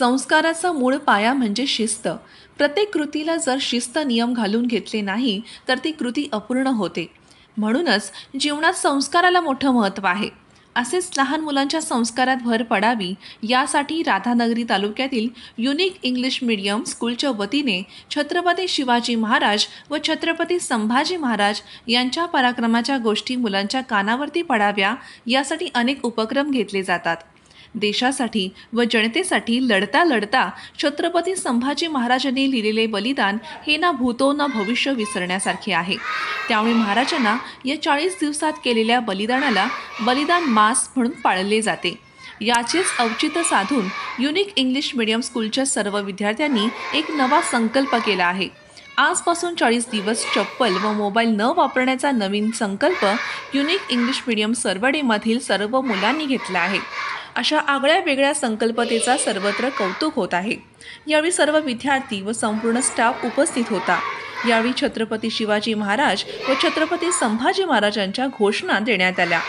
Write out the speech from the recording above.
संस्काराचा मूळ पाया म्हणजे शिस्त. प्रत्येक कृतीला जर शिस्त नियम घालून घेतले नाही तर ती कृती अपूर्ण होते. म्हणूनच जीवनात संस्काराला मोठं महत्त्व आहे. असेच लहान मुलांच्या संस्कारात भर पडावी यासाठी राधानगरी तालुक्यातील युनिक इंग्लिश मीडियम स्कूलच्या वतीने छत्रपती शिवाजी महाराज व छत्रपती संभाजी महाराज यांच्या पराक्रमाच्या गोष्टी मुलांच्या कानावरती पडाव्या यासाठी अनेक उपक्रम घेतले जातात. देशासाठी व जनतेसाठी लढता लढता छत्रपती संभाजी महाराजांनी लिहिलेले बलिदान हे ना भूतो ना भविष्य विसरण्यासारखे आहे. त्यामुळे महाराजांना या 40 दिवसात केलेल्या बलिदानाला बलिदान मास म्हणून पाळले जाते. याचेच औचित्य साधून युनिक इंग्लिश मीडियम स्कूलच्या सर्व विद्यार्थ्यांनी एक नवा संकल्प केला आहे. आजपासून 40 दिवस चप्पल व मोबाईल न वापरण्याचा नवीन संकल्प युनिक इंग्लिश मीडियम सरवडेमधील सर्व मुलांनी घेतला आहे. अशा आगळ्या वेगळ्या संकल्पनेचा सर्वत्र कौतुक होत आहे. यावेळी सर्व विद्यार्थी व संपूर्ण स्टाफ उपस्थित होता. यावेळी छत्रपती शिवाजी महाराज व छत्रपती संभाजी महाराजांच्या घोषणा देण्यात आल्या.